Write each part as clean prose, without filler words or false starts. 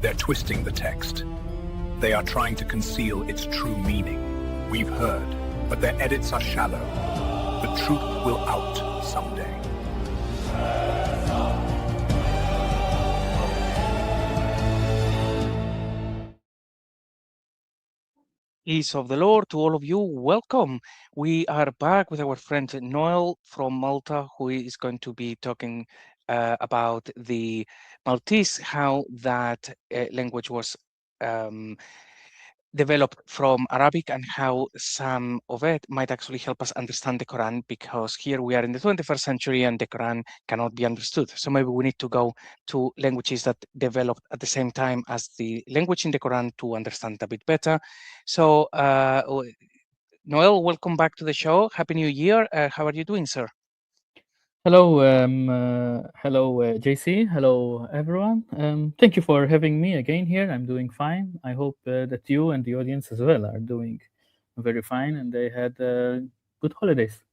They're twisting the text. They are trying to conceal its true meaning. We've heard, but their edits are shallow. The truth will out someday. Peace of the Lord to all of you. Welcome. We are back with our friend Noel from Malta, who is going to be talking about the Maltese, how that language was developed from Arabic and how some of it might actually help us understand the Quran, because here we are in the 21st century and the Quran cannot be understood. So maybe we need to go to languages that developed at the same time as the language in the Quran to understand a bit better. So Noel, welcome back to the show. Happy New Year. How are you doing, sir? Hello, JC. Hello, everyone. Thank you for having me again here. I'm doing fine. I hope that you and the audience as well are doing very fine, and they had good holidays.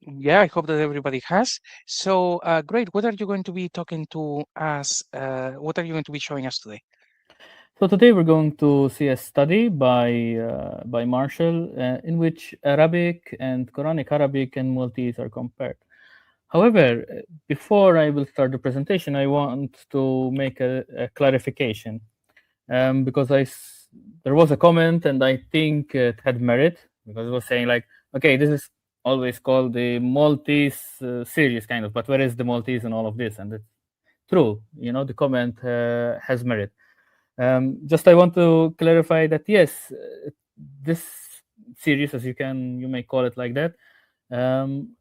Yeah, I hope that everybody has. So great. What are you going to be talking to us? What are you going to be showing us today? So today we're going to see a study by Marshall in which Arabic and Quranic Arabic and Maltese are compared. However, before I will start the presentation, I want to make a clarification. Because there was a comment and I think it had merit, because it was saying like, okay, this is always called the Maltese series kind of, but where is the Maltese and all of this? And it's true, the comment has merit. Just I want to clarify that yes, this series, as you may call it like that,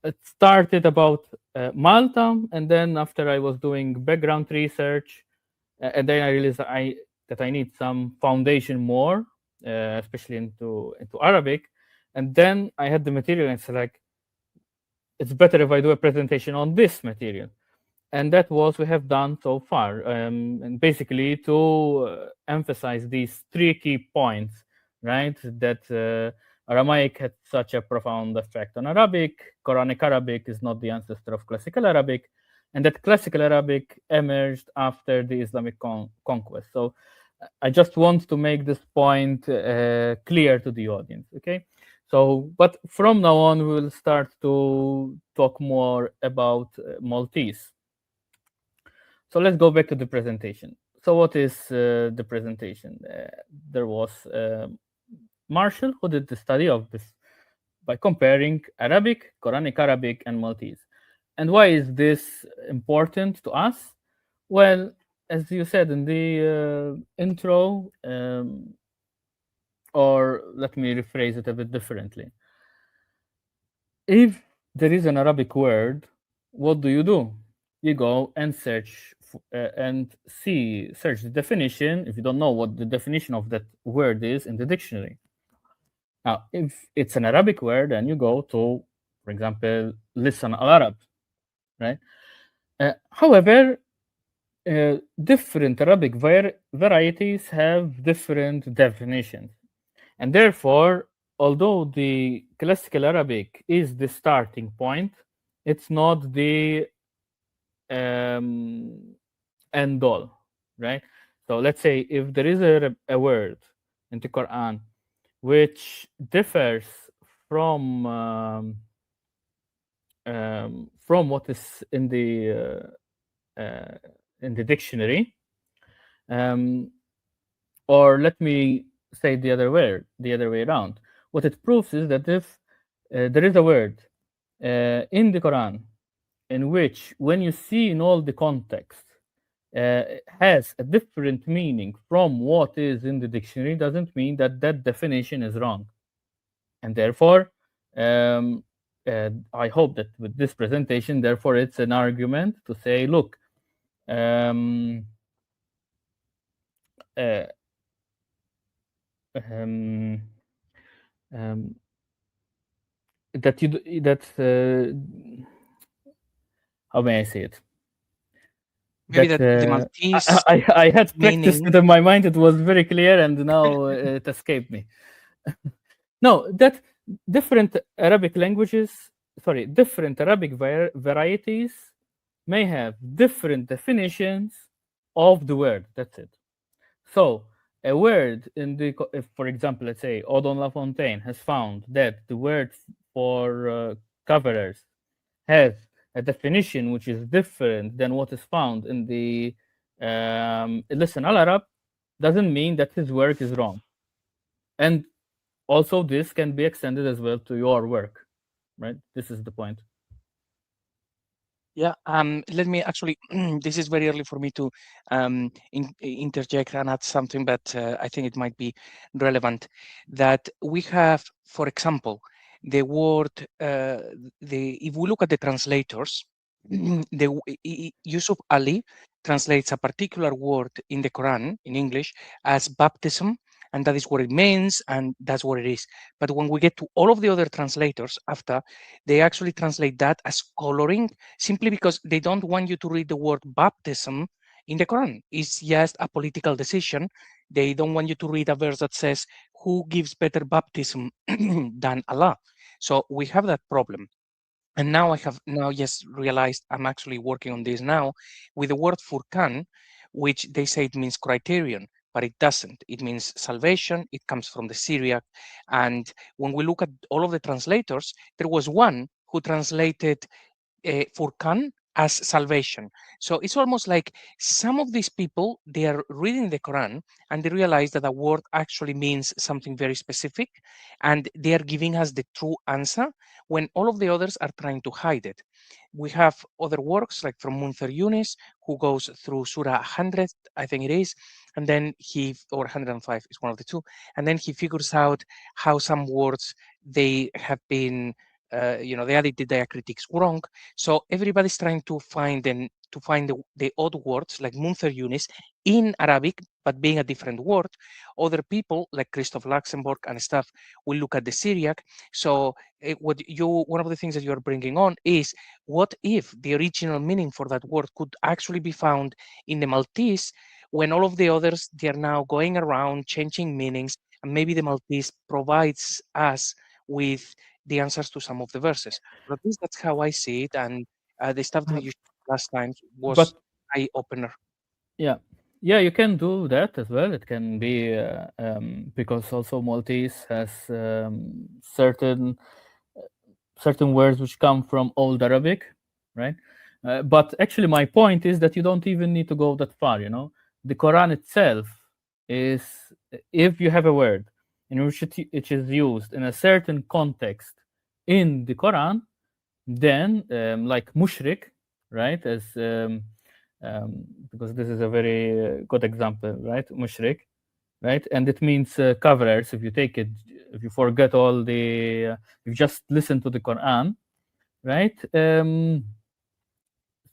it started about Malta, and then after I was doing background research, and then I realized that I need some foundation more, especially into Arabic. And then I had the material, and it's like, it's better if I do a presentation on this material. And that was we have done so far. And basically to emphasize these three key points, right? That Aramaic had such a profound effect on Arabic, Quranic Arabic is not the ancestor of classical Arabic, and that classical Arabic emerged after the Islamic conquest. So I just want to make this point clear to the audience, okay? So, but from now on, we will start to talk more about Maltese. So let's go back to the presentation. So what is the presentation? There was Marshall who did the study of this by comparing Arabic, Quranic Arabic, and Maltese. And why is this important to us? Well, as you said in the intro, or let me rephrase it a bit differently. If there is an Arabic word, what do? You go and search and search the definition, if you don't know what the definition of that word is, in the dictionary. Now, if it's an Arabic word, then you go to, for example, Lisan al-Arab, right? However, different Arabic varieties have different definitions. And therefore, although the classical Arabic is the starting point, it's not the end all, right? So let's say if there is a word in the Quran which differs from what is in the dictionary, or let me say the other way around. What it proves is that if there is a word in the Quran in which, when you see in all the context, has a different meaning from what is in the dictionary, doesn't mean that that definition is wrong. And therefore, I hope that with this presentation, therefore, it's an argument to say, look, how may I say it? Maybe that the Maltese I had practiced meaning... it in my mind. It was very clear, and now it escaped me. No, that different Arabic varieties may have different definitions of the word. That's it. So a word in the, if for example, let's say Odon Lafontaine has found that the word for coverers has a definition which is different than what is found in the Listen Al Arab, doesn't mean that his work is wrong. And also, this can be extended as well to your work, right? This is the point. Yeah, let me actually, this is very early for me to interject and add something, but I think it might be relevant. That we have, for example, the word, if we look at the translators, Yusuf Ali translates a particular word in the Quran, in English, as baptism, and that is what it means, and that's what it is. But when we get to all of the other translators after, they actually translate that as coloring, simply because they don't want you to read the word baptism in the Quran. It's just a political decision. They don't want you to read a verse that says, who gives better baptism than Allah? So we have that problem. And now I have now just realized I'm actually working on this now with the word furqan, which they say it means criterion, but it doesn't. It means salvation. It comes from the Syriac. And when we look at all of the translators, there was one who translated Furqan as salvation. So it's almost like some of these people, they are reading the Quran and they realize that a word actually means something very specific, and they are giving us the true answer when all of the others are trying to hide it. We have other works like from Munther Younes, who goes through Surah 100, I think it is, and then or 105 is one of the two, and then he figures out how some words they have been they added the diacritics wrong. So everybody's trying to find the odd words like Munther Younes in Arabic, but being a different word. Other people like Christoph Luxemburg and stuff will look at the Syriac. So one of the things that you are bringing on is, what if the original meaning for that word could actually be found in the Maltese, when all of the others, they are now going around changing meanings, and maybe the Maltese provides us with the answers to some of the verses. But at least that's how I see it, and the stuff that you shared last time was But eye opener. yeah, yeah, you can do that as well. It can be because also Maltese has certain words which come from Old Arabic, right? But actually, my point is that you don't even need to go that far. You know, the Quran itself is, if you have a word in which it is used in a certain context in the Quran, then like mushrik, right? As because this is a very good example, right? Mushrik, right? And it means coverers. If you take it, if you forget all the, you just listen to the Quran, right?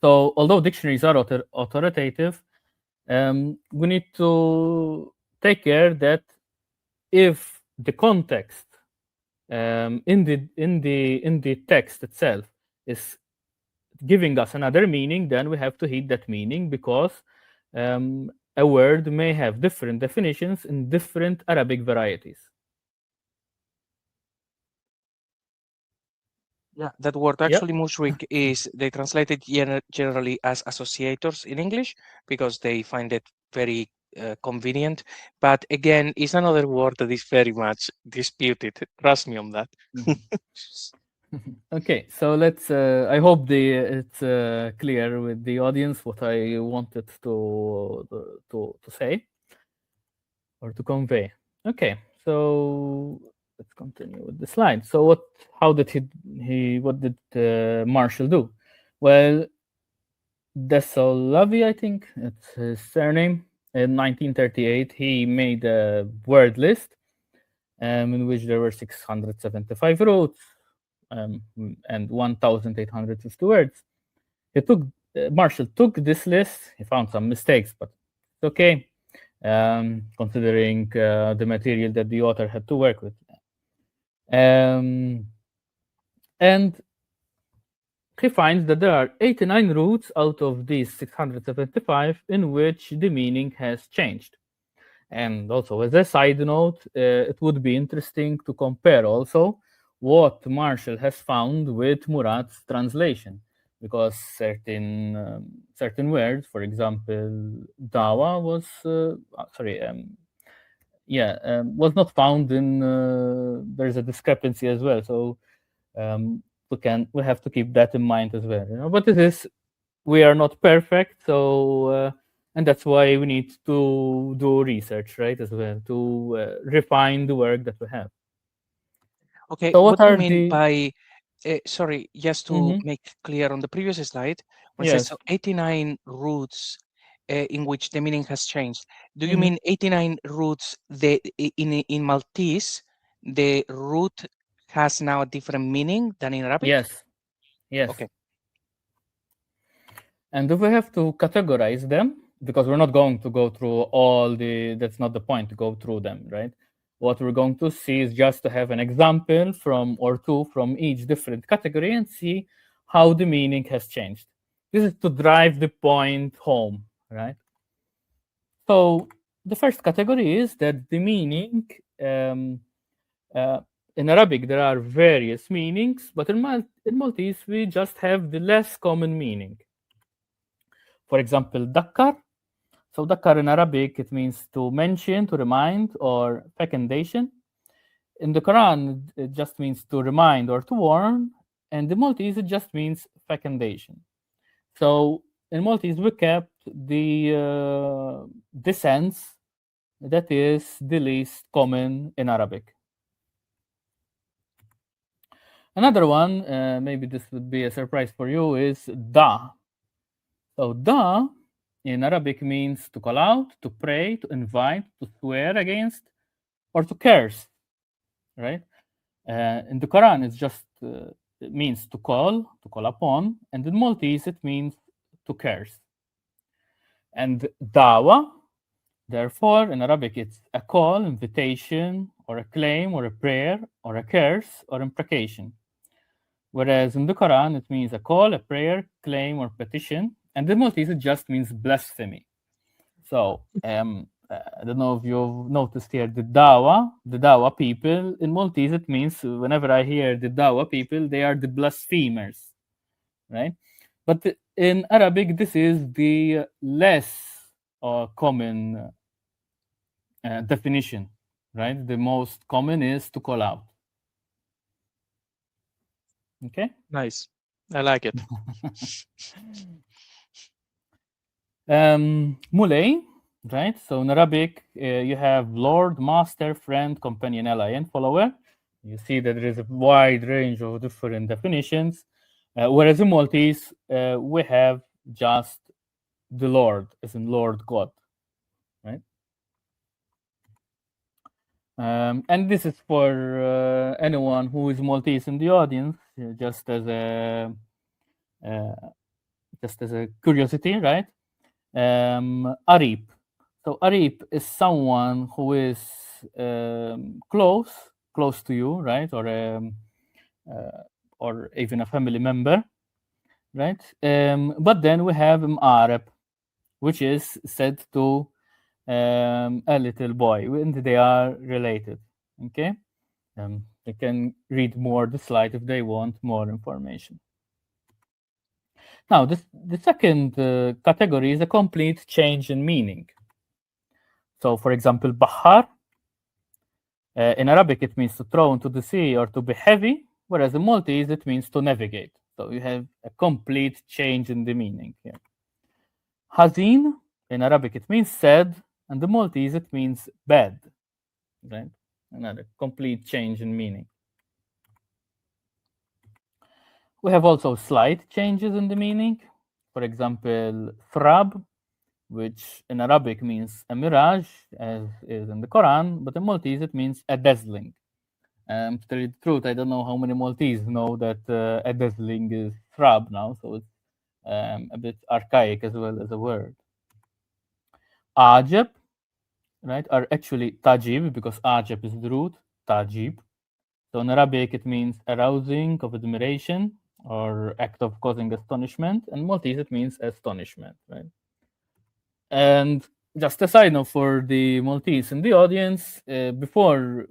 So although dictionaries are authoritative, we need to take care that if the context in the text itself is giving us another meaning, then we have to heed that meaning, because a word may have different definitions in different Arabic varieties. Yeah, that word Yep. actually mushrik is, they translate it generally as associators in English because they find it very convenient. But again, it's another word that is very much disputed. Trust me on that. Okay, so let's. I hope it's clear with the audience what I wanted to say or to convey. Okay, so let's continue with the slide. So how did what did Marshall do? Well, Desolavi, I think it's his surname. In 1938, he made a word list in which there were 675 roots and 1,850 words. Marshall took this list. He found some mistakes, but it's okay, considering the material that the author had to work with. And he finds that there are 89 roots out of these 675 in which the meaning has changed. And also, as a side note, it would be interesting to compare also what Marshall has found with Murad's translation, because certain words, for example, dawa was was not found in. There's a discrepancy as well, so we have to keep that in mind as well. But this is, we are not perfect, so and that's why we need to do research, right, as well, to refine the work that we have. Okay, So what what do you are mean the by, sorry, just to Mhm. make clear on the previous slide, when it says Yes. so 89 roots in which the meaning has changed, do you Mhm. mean 89 roots in Maltese, the root has now a different meaning than in Arabic? Yes. Yes. Okay, And if we have to categorize them, because we're not going to go through all that's not the point to go through them, right? What we're going to see is just to have an example from or two from each different category and see how the meaning has changed. This is to drive the point home, right? So the first category is that the meaning, um, uh, in Arabic, there are various meanings, but in Maltese, we just have the less common meaning. For example, dakkar. So dakkar in Arabic, it means to mention, to remind, or fecundation. In the Quran, it just means to remind or to warn. And in Maltese, it just means fecundation. So in Maltese, we kept the sense that is the least common in Arabic. Another one, maybe this would be a surprise for you, is da. So da in Arabic means to call out, to pray, to invite, to swear against, or to curse, right? In the Quran, it means to call upon, and in Maltese it means to curse. And dawa, therefore, in Arabic, it's a call, invitation, or a claim, or a prayer, or a curse, or imprecation. Whereas in the Quran, it means a call, a prayer, claim, or petition. And in Maltese, it just means blasphemy. So I don't know if you've noticed here the Dawa people in Maltese. It means whenever I hear the Dawa people, they are the blasphemers, right? But in Arabic, this is the less common definition, right? The most common is to call out. Okay. nice. I like it. Mulay, right? So in Arabic, you have Lord, Master, Friend, Companion, Ally, and Follower. You see that there is a wide range of different definitions. Whereas in Maltese, we have just the Lord, as in Lord God, right? And this is for anyone who is Maltese in the audience, uh, just as a curiosity, right? Arif. So Arif is someone who is close to you, right, uh, or even a family member, right? But then we have Arab, which is said to a little boy, and they are related. Okay, they can read more the slide if they want more information. Now, the second category is a complete change in meaning. So, for example, bahar, in Arabic, it means to throw into the sea or to be heavy, whereas in Maltese, it means to navigate. So you have a complete change in the meaning here. Hazin, in Arabic, it means sad, and in Maltese, it means bad, right? Another complete change in meaning. We have also slight changes in the meaning. For example, thrab, which in Arabic means a mirage, as is in the Quran, but in Maltese it means a dazzling. To tell you the truth, I don't know how many Maltese know that a dazzling is thrab now, so it's a bit archaic as well as a word. Ajab, right, are actually tajib because ajab is the root, tajib. So in Arabic, it means arousing of admiration or act of causing astonishment, and Maltese it means astonishment, right? And just a side note for the Maltese in the audience, before,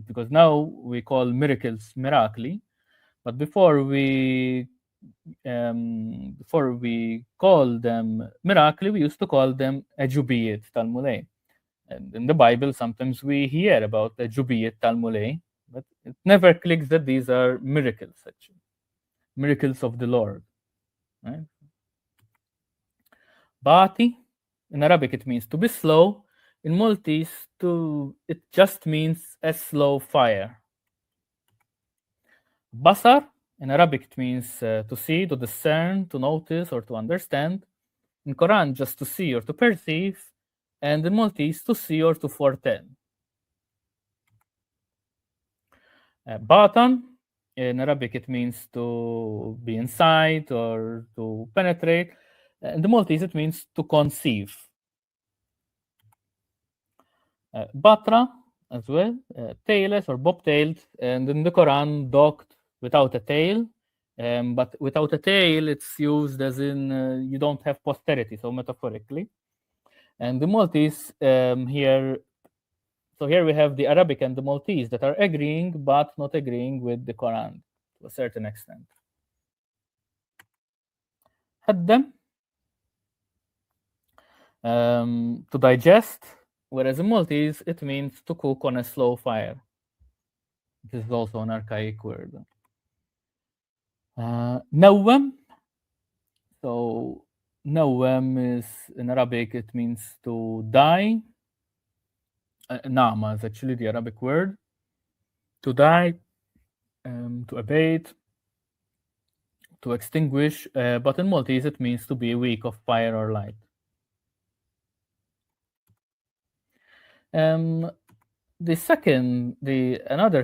because now we call miracles miracli, but before we before we call them miracle, we used to call them ajubiyat talmulay. And in the Bible, sometimes we hear about ajubiyat talmulay, but it never clicks that these are miracles, actually, miracles of the Lord. Right? Bati, in Arabic, it means to be slow. In Maltese, it just means a slow fire. Basar, in Arabic, it means to see, to discern, to notice, or to understand. In Quran, just to see or to perceive. And in Maltese, to see or to foretell. Batan, in Arabic, it means to be inside or to penetrate. In the Maltese, it means to conceive. Batra, as well, tailless or bobtailed, and in the Quran, docked without a tail. But without a tail, it's used as in you don't have posterity, so metaphorically. And the Maltese here, so here we have the Arabic and the Maltese that are agreeing, but not agreeing with the Quran to a certain extent. Haddam, to digest, whereas in Maltese, it means to cook on a slow fire. This is also an archaic word. Nawam. So Nawam is in Arabic, it means to die. Nama is actually the Arabic word. To die, to abate, to extinguish, but in Maltese it means to be weak of fire or light. Another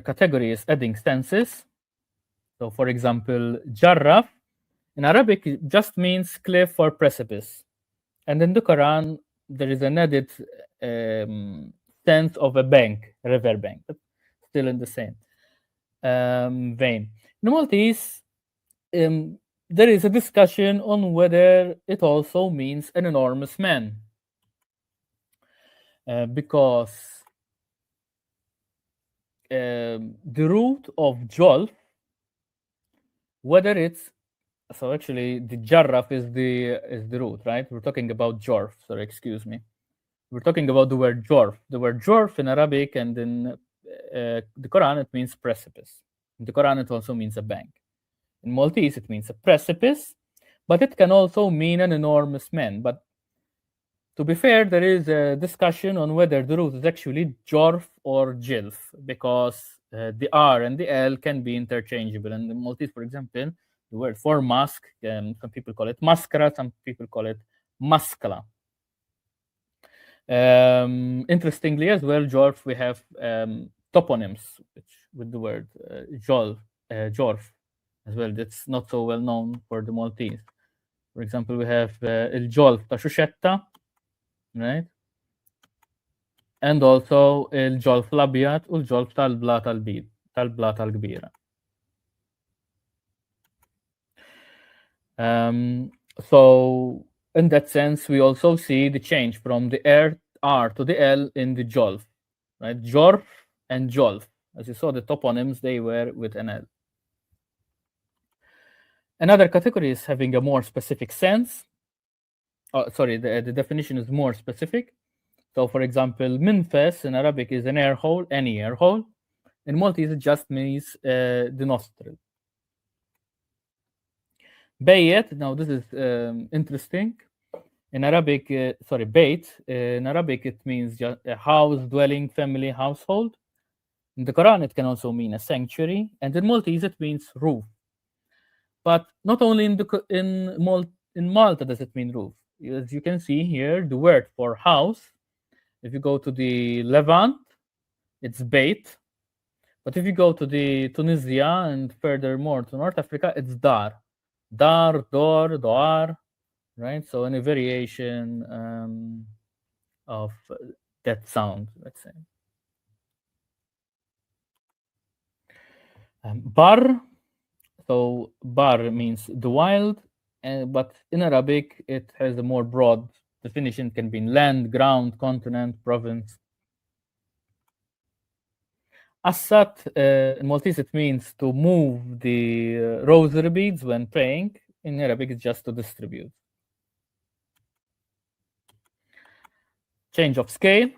category is adding stances. So for example, jarraf, in Arabic, it just means cliff or precipice. And in the Quran, there is an added sense of a bank, a river bank, but still in the same vein. In Maltese, there is a discussion on whether it also means an enormous man. Because the root of jolf, whether it's so actually the jarraf is the root, right? We're talking about jorf. Sorry, excuse me. We're talking about the word jorf. The word jorf in Arabic and in the Quran it means precipice. In the Quran it also means a bank. In Maltese it means a precipice, but it can also mean an enormous man. But to be fair, there is a discussion on whether the root is actually jorf or jilf, because the R and the L can be interchangeable. And in Maltese, for example, the word for mask, some people call it maskara, some people call it maskala. Interestingly as well, jorf, we have toponyms with the word jorf as well. That's not so well known for the Maltese. For example, we have il jolf ta xuxetta, right? And also il jolf labjat u l-ġolf tal-bla tal-bid, tal-bla tal-kbira. So in that sense, we also see the change from the R to the L in the jolf, right? Jorf and jolf. As you saw, the toponyms, they were with an L. Another category is having a more specific sense. Oh, sorry, the definition is more specific. So, for example, minfas in Arabic is an air hole, any air hole. In Maltese, it just means the nostril. Bayet, now this is interesting. In Arabic, bayt, in Arabic it means just a house, dwelling, family, household. In the Quran, it can also mean a sanctuary. And in Maltese, it means roof. But not only in Malta does it mean roof. As you can see here, the word for house, if you go to the Levant, it's Beit. But if you go to the Tunisia and furthermore to North Africa, it's Dar. Dar, Dor, Doar, right? So any variation of that sound, let's say. Bar, so bar means the wild, but in Arabic it has a more broad definition. It can be land, ground, continent, province. Assat, in Maltese it means to move the rosary beads when praying. In Arabic, it's just to distribute. Change of scale.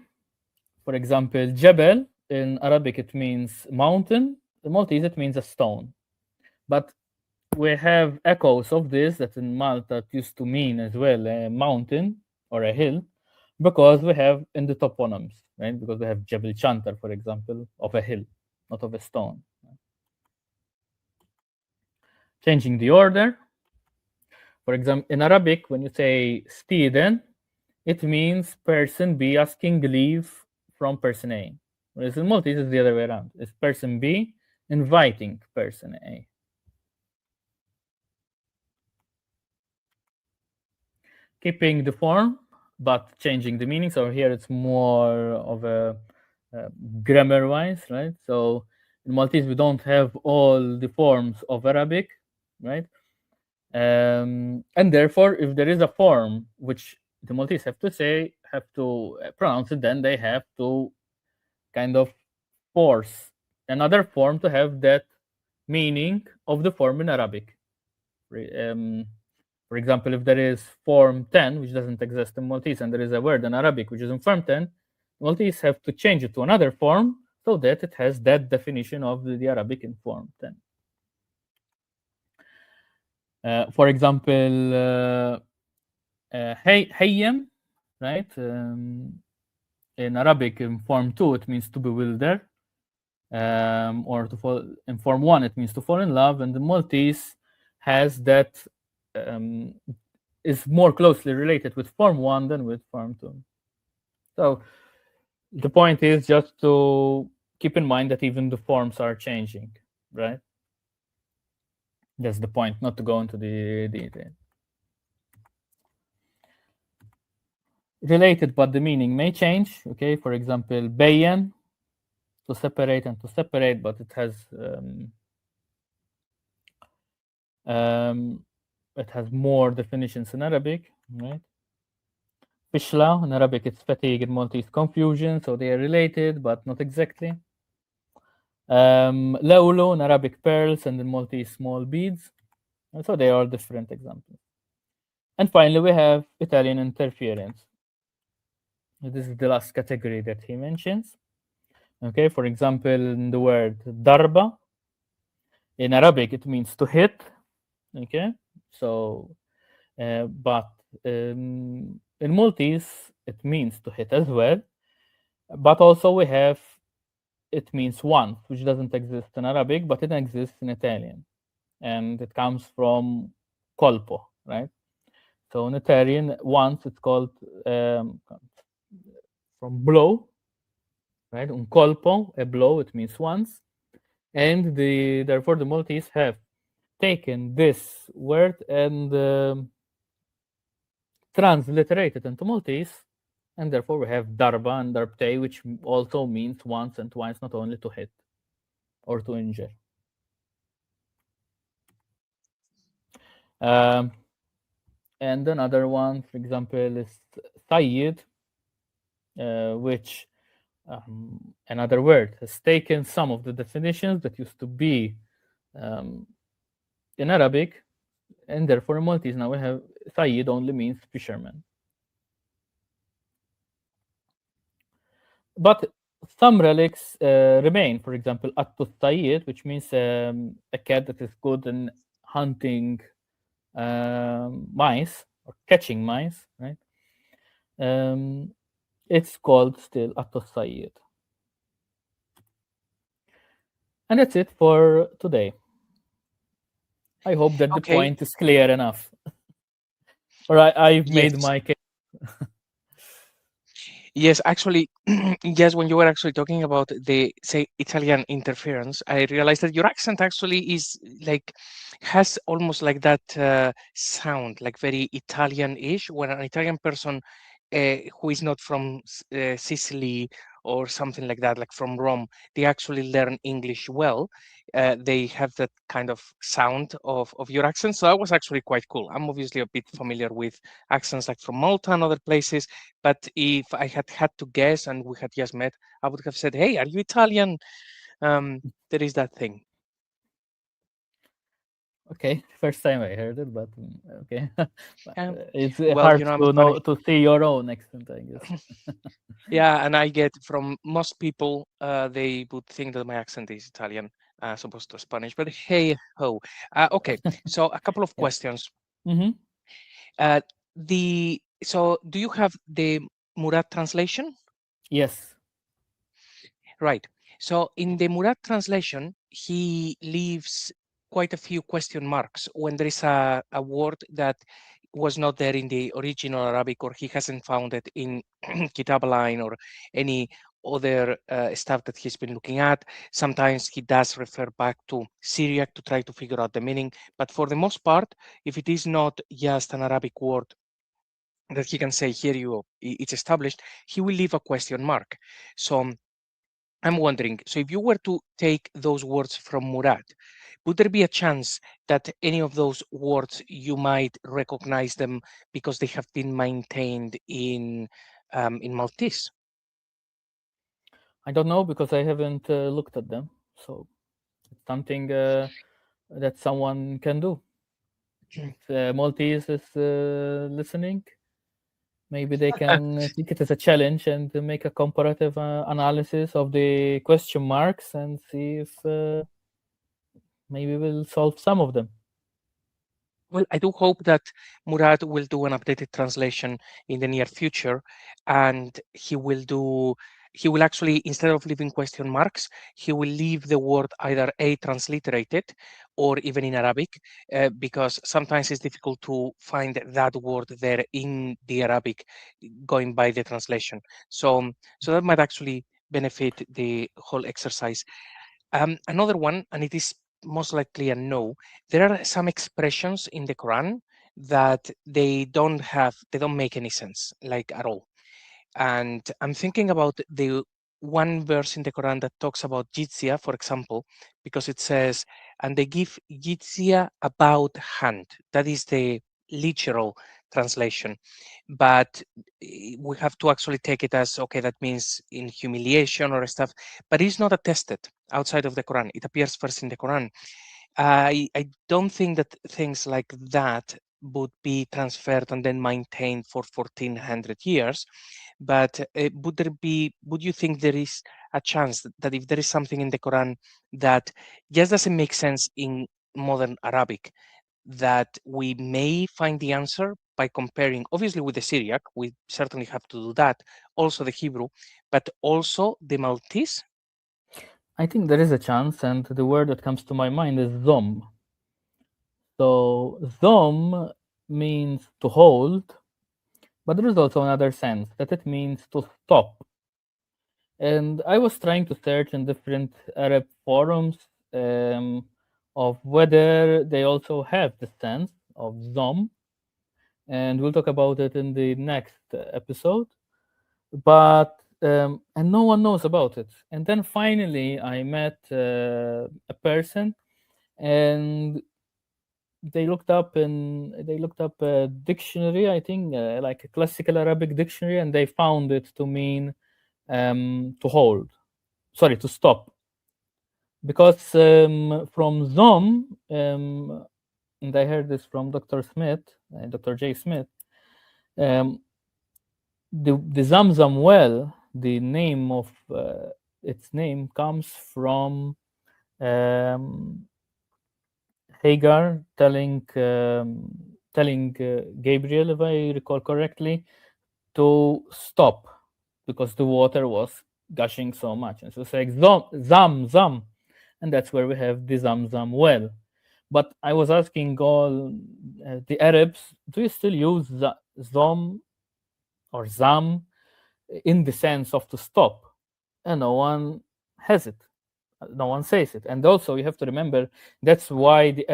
For example, Jebel in Arabic it means mountain. In Maltese it means a stone. But we have echoes of this that in Malta it used to mean as well a mountain or a hill, because we have in the toponyms, right? Because we have Jebel Chantar, for example, of a hill, not of a stone. Changing the order. For example, in Arabic, when you say student, it means person B asking leave from person A. Whereas in Maltese, it's the other way around. It's person B inviting person A. Keeping the form, but changing the meaning. So here it's more of a grammar-wise, right? So in Maltese, we don't have all the forms of Arabic, right? And therefore, if there is a form which the Maltese have to pronounce it, then they have to kind of force another form to have that meaning of the form in Arabic. For example, if there is form 10, which doesn't exist in Maltese, and there is a word in Arabic which is in form 10, Maltese have to change it to another form so that it has that definition of the Arabic in form 10. For example, hayyam, right? In Arabic, in form 2, it means to bewilder. Or to fall in form 1, it means to fall in love. And the Maltese has that, is more closely related with form 1 than with form 2. So the point is just to keep in mind that even the forms are changing, right? That's the point, not to go into the detail. Related, but the meaning may change. Okay, for example, bayan, to separate and to separate, but it has more definitions in Arabic, right? Fishla in Arabic, it's fatigue. In Maltese, confusion. So they are related, but not exactly. Lawlo in Arabic, pearls, and in Maltese, small beads. And so they are different examples. And finally, we have Italian interference. This is the last category that he mentions. Okay, for example, in the word darba, in Arabic, it means to hit. Okay, so, but in Maltese, it means to hit as well. But also we have, it means once, which doesn't exist in Arabic, but it exists in Italian. And it comes from colpo, right? So in Italian, once it's called from blow, right? Un colpo, a blow, it means once. And therefore the Maltese have taken this word and transliterated into Maltese, and therefore we have darba and darbte, which also means once and twice, not only to hit or to injure. And another one, for example, is Sayyid, which another word has taken some of the definitions that used to be in Arabic, and therefore in Maltese now we have Sayyid only means fisherman. But some relics remain. For example, Attus Sayyid, which means a cat that is good in hunting mice or catching mice, right? It's called still Attus Sayyid. And that's it for today. I hope that the point is clear enough. Or I've made my case. Yes, actually, yes, when you were actually talking about the, say, Italian interference, I realized that your accent actually is like, has almost like that sound, like very Italian-ish, when an Italian person who is not from Sicily or something like that, like from Rome, they actually learn English well. They have that kind of sound of your accent. So that was actually quite cool. I'm obviously a bit familiar with accents like from Malta and other places, but if I had to guess and we had just met, I would have said, hey, are you Italian? There is that thing. Okay, first time I heard it, but okay. But, Um, it's well, hard I'm to Spanish. know to see your own accent, I guess. Yeah, and I get from most people, they would think that my accent is Italian as opposed to Spanish. But hey ho. Okay, so a couple of Yeah. questions. Hmm. Uh, so do you have the Murad translation? Yes. Right. So in the Murad translation, he leaves quite a few question marks when there is a word that was not there in the original Arabic, or he hasn't found it in Kitab line or any other stuff that he's been looking at. Sometimes he does refer back to Syriac to try to figure out the meaning. But for the most part, if it is not just an Arabic word that he can say, here you go, it's established, he will leave a question mark. So I'm wondering, so if you were to take those words from Murad, would there be a chance that any of those words you might recognize them because they have been maintained in Maltese? I don't know because I haven't looked at them. So it's something that someone can do. If Maltese is listening, maybe they can take it as a challenge and make a comparative analysis of the question marks and see if maybe we'll solve some of them. Well, I do hope that Murad will do an updated translation in the near future, and he will actually, instead of leaving question marks, he will leave the word either A transliterated or even in Arabic, because sometimes it's difficult to find that word there in the Arabic going by the translation. So that might actually benefit the whole exercise. Another one, and it is most likely a no, there are some expressions in the Quran that they don't make any sense, like at all. And I'm thinking about the one verse in the Quran that talks about jizya, for example, because it says, and they give jizya about hand. That is the literal translation. But we have to actually take it as, okay, that means in humiliation or stuff, but it's not attested outside of the Quran. It appears first in the Quran. I don't think that things like that would be transferred and then maintained for 1400 years. But would you think there is a chance that if there is something in the Quran that just doesn't make sense in modern Arabic, that we may find the answer by comparing, obviously, with the Syriac? We certainly have to do that, also the Hebrew, but also the Maltese? I think there is a chance, and the word that comes to my mind is zom. So zom means to hold, but there is also another sense that it means to stop. And I was trying to search in different Arab forums um, of whether they also have the sense of zom, and we'll talk about it in the next episode. But and no one knows about it. And then finally, I met a person, and they looked up a dictionary, I think, like a classical Arabic dictionary, and they found it to mean to hold. Sorry, to stop. Because from Zom, and I heard this from Dr. Smith, Dr. J. Smith, um, the Zamzam well, the name of its name comes from um, Hagar telling Gabriel, if I recall correctly, to stop because the water was gushing so much, and so it's like zam zam, and that's where we have the Zamzam well. But I was asking all the Arabs, do you still use zam or zam in the sense of to stop? And no one has it. No one says it. And also, you have to remember that's why the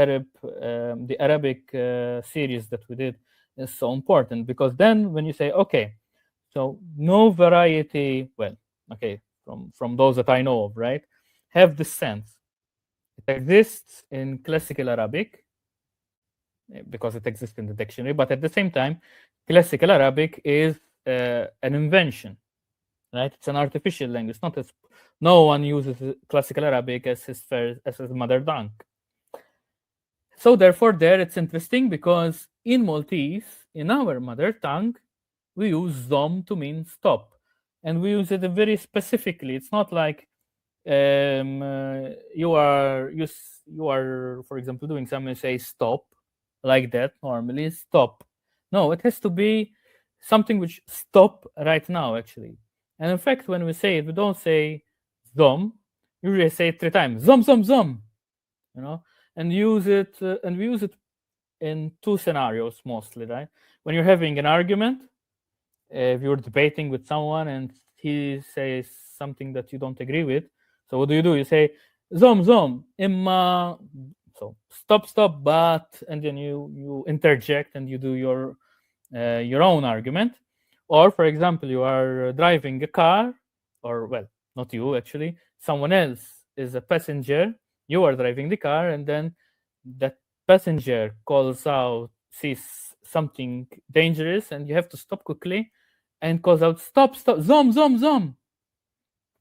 Arabic series that we did is so important, because then when you say, okay, so no variety, well, okay, from those that I know of, right, have this sense. It exists in classical Arabic because it exists in the dictionary, but at the same time, classical Arabic is an invention, right? It's an artificial language. Not as no one uses classical Arabic as his mother tongue. So therefore, there it's interesting because in Maltese, in our mother tongue, we use zom to mean stop, and we use it very specifically. It's not like you are, for example, doing something and say stop like that. Normally, stop. No, it has to be something which stop right now, actually. And in fact, when we say it, we don't say zom. We usually say it 3 times. Zom, zom, zom. You know, and use it, and we use it in two scenarios mostly, right? When you're having an argument, if you're debating with someone and he says something that you don't agree with, so what do? You say zom zom imma, so stop stop, but, and then you interject and you do your own argument. Or for example, you are driving a car, or well, not you actually, someone else is a passenger, you are driving the car, and then that passenger calls out, sees something dangerous, and you have to stop quickly and calls out, stop stop, zom zom zom,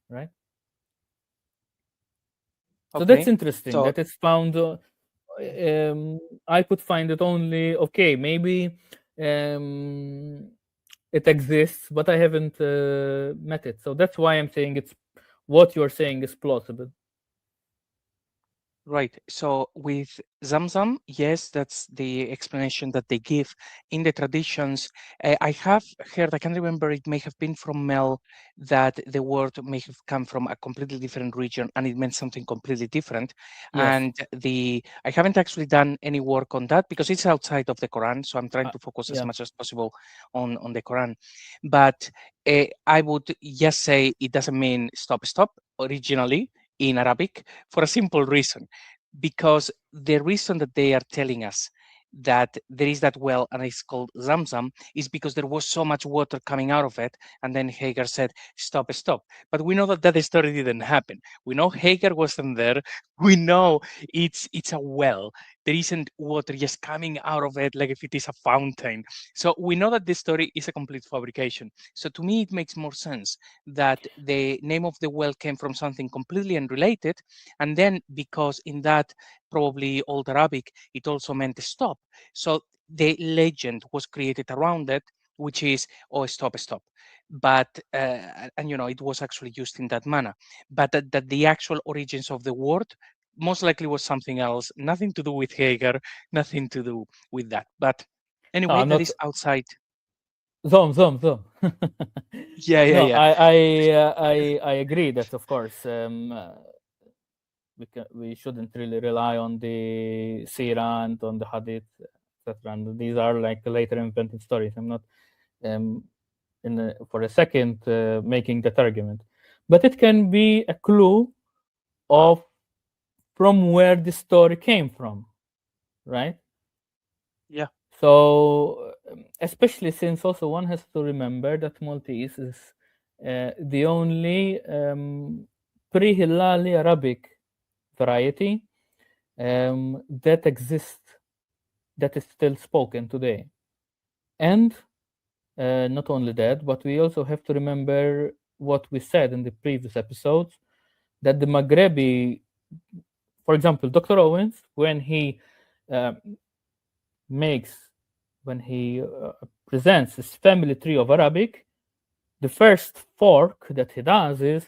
right? So that's Okay. interesting So that it's found. I could find it only, okay, maybe um, it exists, but I haven't met it. So that's why I'm saying it's, what you're saying is plausible. right. So with Zamzam, yes, that's the explanation that they give in the traditions. I have heard, I can't remember, it may have been from Mel, that the word may have come from a completely different region and it meant something completely different. Yes. And I haven't actually done any work on that because it's outside of the Quran. So I'm trying to focus as Yeah. much as possible on the Quran. But I would just say it doesn't mean stop, stop originally in Arabic for a simple reason, because the reason that they are telling us that there is that well and it's called Zamzam is because there was so much water coming out of it, and then Hagar said, "Stop, stop." But we know that that story didn't happen. We know Hagar wasn't there. We know it's a well. There isn't water just coming out of it like if it is a fountain. So we know that this story is a complete fabrication. So to me, it makes more sense that the name of the well came from something completely unrelated, and then because in that probably Old Arabic, it also meant stop. So the legend was created around it, which is, oh, stop, stop. But, and it was actually used in that manner. But that the actual origins of the word most likely was something else, nothing to do with Hagar, nothing to do with that. But No, anyway, I'm that not is outside. zom zom zom. Yeah, yeah, No, yeah. I agree that of course we shouldn't really rely on the Sira and on the Hadith, etc. And these are like later invented stories. I'm not um, for a second making that argument, but it can be a clue of from where the story came from, right? Yeah. So, especially since also one has to remember that Maltese is the only pre-Hilali Arabic variety that exists, that is still spoken today. And not only that, but we also have to remember what we said in the previous episodes, that the Maghrebi, for example, Dr. Owens, uh, makes, when he presents his family tree of Arabic, the first fork that he does is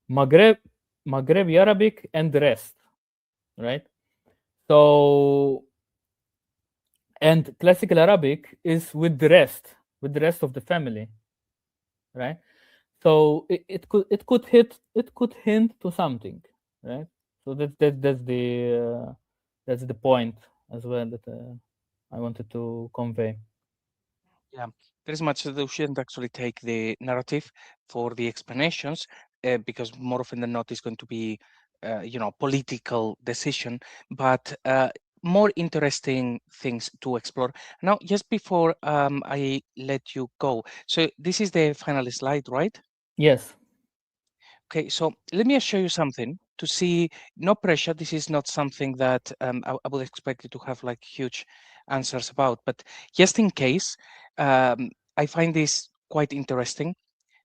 Maghreb, Maghrebi Arabic, and the rest, right? So, and classical Arabic is with the rest of the family, right? So it could hint to something, right? So that's the point as well that I wanted to convey. Yeah, there is much that we shouldn't actually take the narrative for the explanations, because more often than not, it's going to be, political decision, but more interesting things to explore. Now, just before I let you go, so this is the final slide, right? Yes. Okay, so let me show you something to see. No pressure. This is not something that I would expect you to have like huge answers about, but just in case, I find this quite interesting.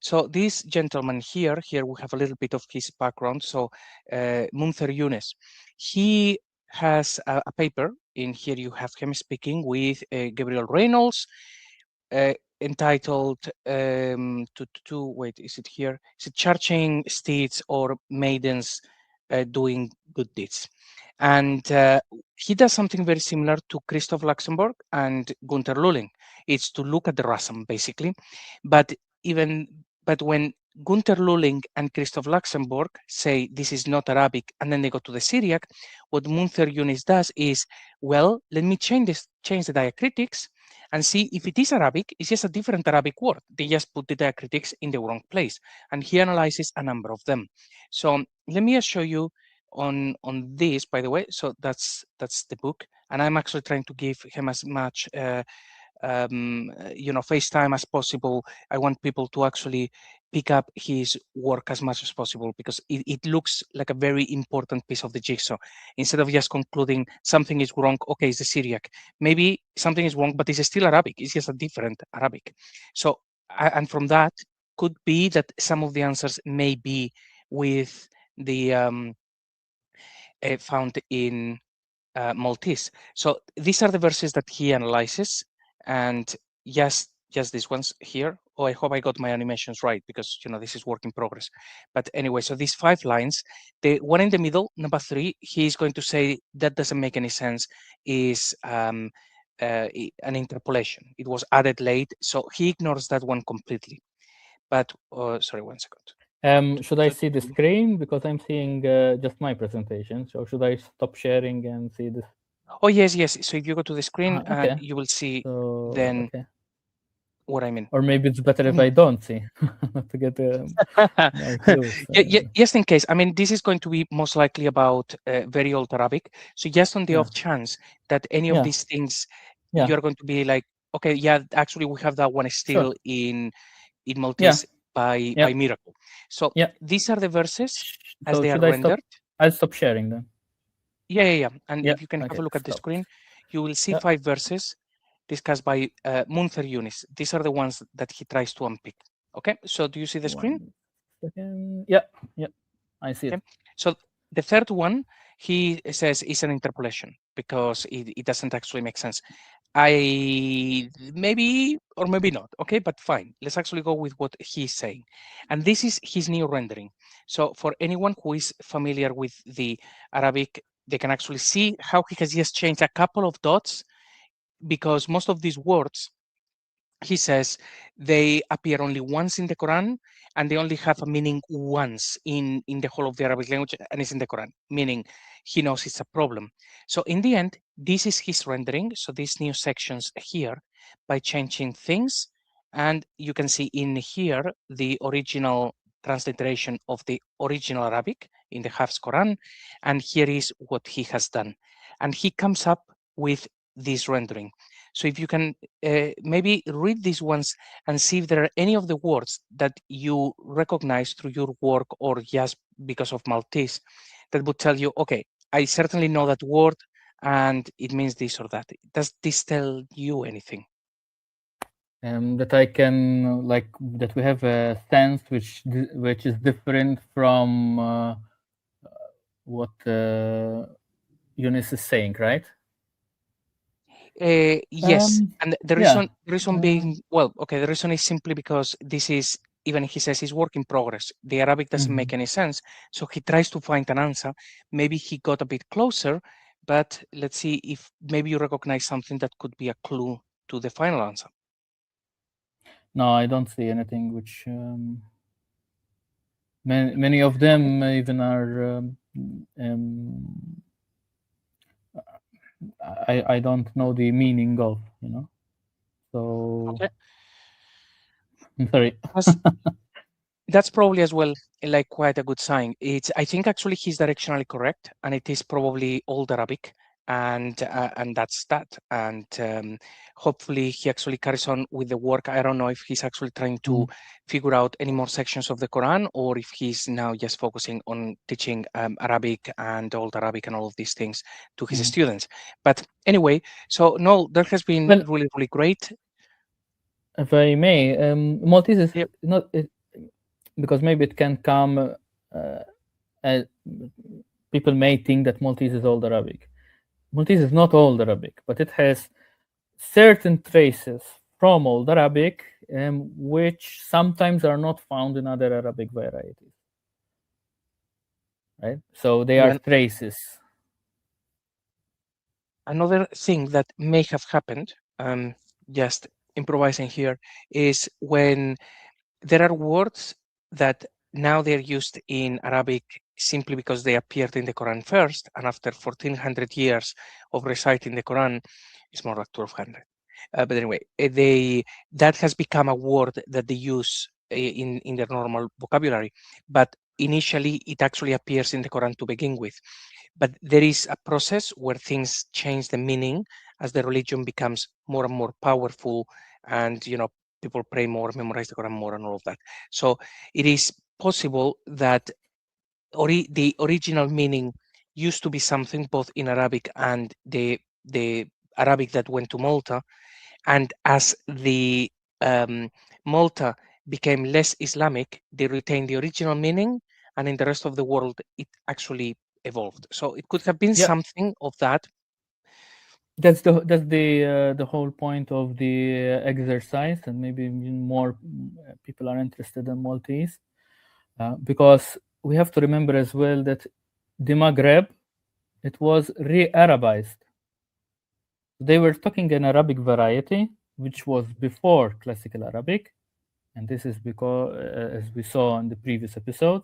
So this gentleman here we have a little bit of his background. So Munther Younes, he has a paper. In here you have him speaking with Gabriel Reynolds, entitled wait, is it here? Is it Charging Steeds or Maidens Doing Good Deeds? And he does something very similar to Christoph Luxemburg and Gunther Lulling. It's to look at the rasam, basically. But when Gunther Lulling and Christoph Luxemburg say this is not Arabic, and then they go to the Syriac, what Munther Younes does is, well, let me change the diacritics and see if it is Arabic. It's just a different Arabic word. They just put the diacritics in the wrong place, and he analyzes a number of them. So let me just show you on this, by the way. So that's the book, and I'm actually trying to give him as much FaceTime as possible. I want people to actually pick up his work as much as possible, because it looks like a very important piece of the jigsaw. Instead of just concluding something is wrong, okay, it's the Syriac. Maybe something is wrong, but it's still Arabic. It's just a different Arabic. So, and from that could be that some of the answers may be with the found in Maltese. So these are the verses that he analyzes, and just these ones here. Oh, I hope I got my animations right, because this is work in progress. But anyway, so these 5 lines, the one in the middle, number 3, he's going to say that doesn't make any sense, is an interpolation. It was added late, so he ignores that one completely. But sorry, 1 second. Should I see the screen, because I'm seeing just my presentation? So should I stop sharing and see this? Oh, yes. So if you go to the screen, Okay. you will see So, then okay. what I mean. Or maybe it's better if I don't see, not to get more clues. Just in case. I mean, this is going to be most likely about very old Arabic. So just on the off chance that any of these things, you're going to be like, okay, yeah, actually we have that one still in Maltese by miracle. So these are the verses as So they are should I rendered. I'll stop sharing then. Yeah. And if you can have a look at the screen, you will see 5 verses discussed by Munther Younes. These are the ones that he tries to unpick. Okay, so do you see the screen? 1 second. Yeah, I see it. So the third one, he says, is an interpolation, because it doesn't actually make sense. Maybe or maybe not, okay, but fine. Let's actually go with what he's saying. And this is his new rendering. So for anyone who is familiar with the Arabic, they can actually see how he has just changed a couple of dots, because most of these words, he says, they appear only once in the Quran, and they only have a meaning once in the whole of the Arabic language, and it's in the Quran, meaning he knows it's a problem. So in the end, this is his rendering. So these new sections here, by changing things, and you can see in here the original transliteration of the original Arabic in the Hafs Quran, and here is what he has done. And he comes up with this rendering. So if you can maybe read these ones and see if there are any of the words that you recognize through your work or just because of Maltese, that would tell you, okay, I certainly know that word and it means this or that. Does this tell you anything? That I can, that we have a sense which is different from what Younes is saying, right? Yes, and the reason being, well, okay, the reason is simply because this is, even he says, it's work in progress. The Arabic doesn't make any sense, so he tries to find an answer. Maybe he got a bit closer, but let's see if maybe you recognize something that could be a clue to the final answer. No, I don't see anything which many of them even are I don't know the meaning of, so okay. I'm sorry. That's probably as well like quite a good sign. I think actually he's directionally correct, and it is probably Old Arabic, and that's that. And hopefully he actually carries on with the work. I don't know if he's actually trying to figure out any more sections of the Quran, or if he's now just focusing on teaching Arabic and Old Arabic and all of these things to his students. But anyway, so Noel, that has been really, really great. If I may, Maltese is not because maybe it can come. People may think that Maltese is Old Arabic. Maltese is not Old Arabic, but it has certain traces from Old Arabic, which sometimes are not found in other Arabic varieties. Right? So they are Yeah, traces. another thing that may have happened, just improvising here, is when there are words that now they're used in Arabic simply because they appeared in the Quran first, and after 1400 years of reciting the Quran, it's more like 1200. But anyway, that has become a word that they use in their normal vocabulary. But initially, it actually appears in the Quran to begin with. But there is a process where things change the meaning as the religion becomes more and more powerful, and people pray more, memorize the Quran more, and all of that. So it is possible that the original meaning used to be something both in Arabic and the Arabic that went to Malta, and as the Malta became less Islamic, they retained the original meaning, and in the rest of the world, it actually evolved. So it could have been Yeah, something of that. that's the whole point of the exercise, and maybe more people are interested in Maltese, because we have to remember as well that the Maghreb, it was re-Arabized. They were talking an Arabic variety, which was before Classical Arabic, and this is because, as we saw in the previous episode,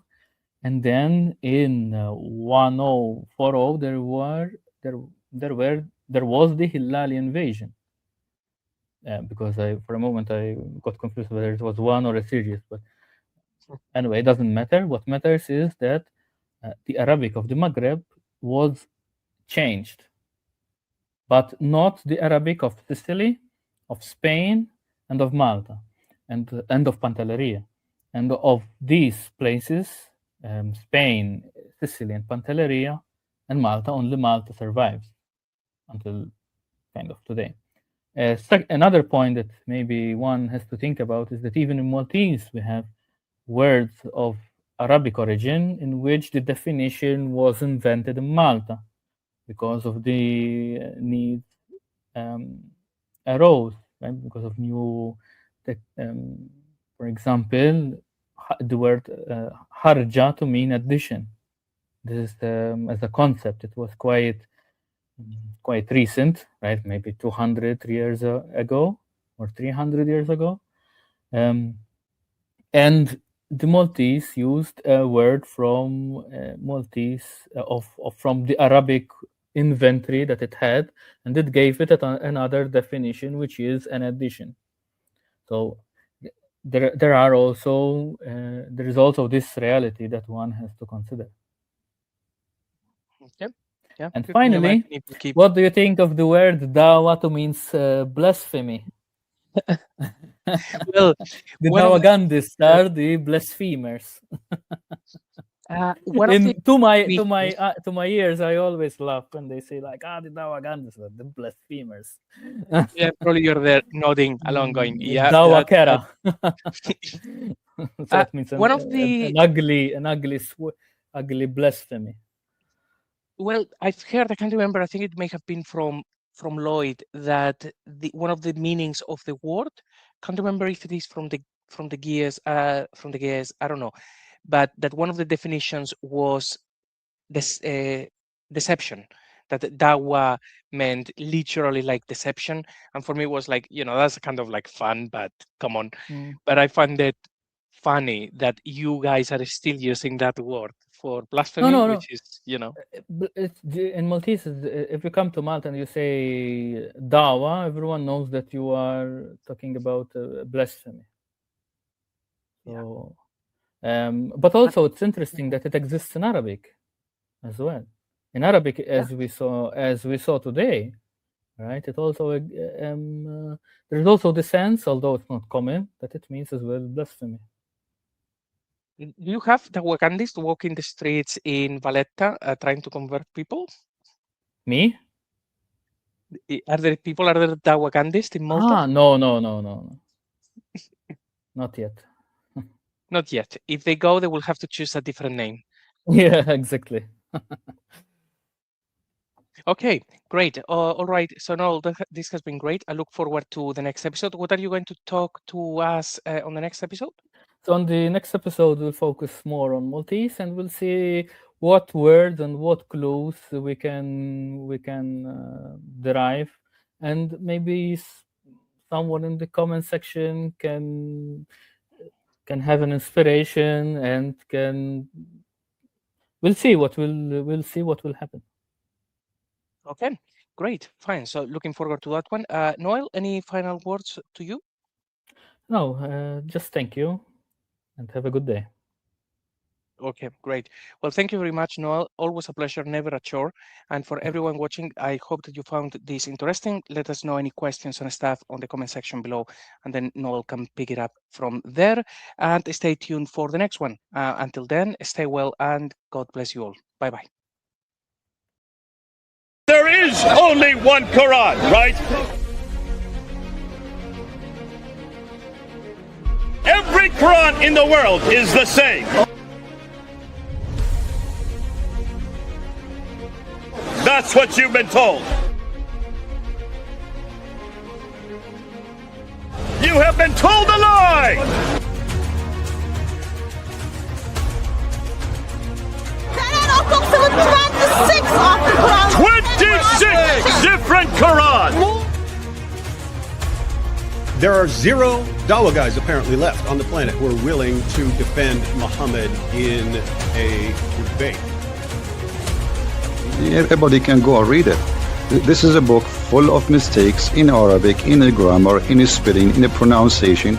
and then in 1040 there was the Hillali invasion. Because for a moment I got confused whether it was one or a series, but anyway, it doesn't matter. What matters is that the Arabic of the Maghreb was changed, but not the Arabic of Sicily, of Spain, and of Malta, and of Pantelleria. And of these places, Spain, Sicily, and Pantelleria, and Malta, only Malta survives until kind of today. Another point that maybe one has to think about is that even in Maltese we have words of Arabic origin in which the definition was invented in Malta because of the needs um, arose, right? Because of new, for example, the word harja to mean addition. This is as a concept. It was quite recent, right? Maybe 200 years ago or 300 years ago. Um, and the Maltese used a word from Maltese from the Arabic inventory that it had, and it gave it another definition, which is an addition. So there is also this reality that one has to consider. Yeah, yeah. And You can finally, imagine if we keep. what do you think of the word dawa to means blasphemy? Well, The one of the Dawagandists are the blasphemers. one of the weakness. To my ears, I always laugh when they say like, the Dawagandists are the blasphemers. Yeah, probably you're there nodding along, going, yeah, that. Dawakera. So Uh, it means one of the ugly blasphemy. Well, I've heard, I can't remember, I think it may have been from Lloyd, that one of the meanings of the word, can't remember if it is from the gears, I don't know, but that one of the definitions was this deception, that dawa meant literally like deception, and for me it was like, that's kind of like fun, but come on. Mm. But I find it funny that you guys are still using that word for No, blasphemy, no, no. which is, In Maltese, if you come to Malta and you say dawa, everyone knows that you are talking about blasphemy. yeah. So, but But also it's interesting that it exists in Arabic as well. In Arabic, yeah, as we saw today, right? It also there's also the sense, although it's not common, that it means as well blasphemy. do you have the Wakandis walking the streets in Valletta trying to convert people? Me? Are there the Wakandis in Malta? No, no, no, no, no, not yet. Not yet. If they go, they will have to choose a different name. Yeah, exactly. Okay, great. All right. So Noel, this has been great. I look forward to the next episode. What are you going to talk to us on the next episode? So on the next episode, we'll focus more on Maltese, and we'll see what words and what clues we can derive, and maybe someone in the comment section can have an inspiration and can we'll see what will happen. Okay, great, fine. So looking forward to that one. Noel, any final words to you? No, just thank you and have a good day. Okay, great. Well, thank you very much, Noel. Always a pleasure, never a chore. And for everyone watching, I hope that you found this interesting. Let us know any questions and stuff on the comment section below, and then Noel can pick it up from there. And stay tuned for the next one. Until then, stay well and God bless you all. Bye-bye. There is only one Quran, right? Every Quran in the world is the same. That's what you've been told. You have been told a lie! 26 different Qurans! There are 0 Dawa guys apparently left on the planet who are willing to defend Muhammad in a debate. Everybody can go and read it. This is a book full of mistakes in Arabic, in the grammar, in the spelling, in the pronunciation.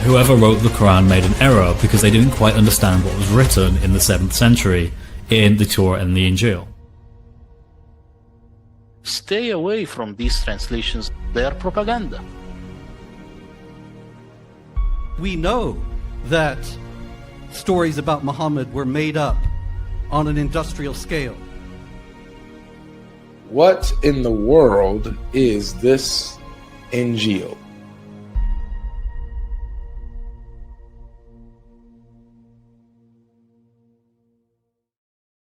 Whoever wrote the Quran made an error because they didn't quite understand what was written in the 7th century in the Torah and the Injil. Stay away from these translations. They are propaganda. We know that stories about Muhammad were made up on an industrial scale. What in the world is this Injil?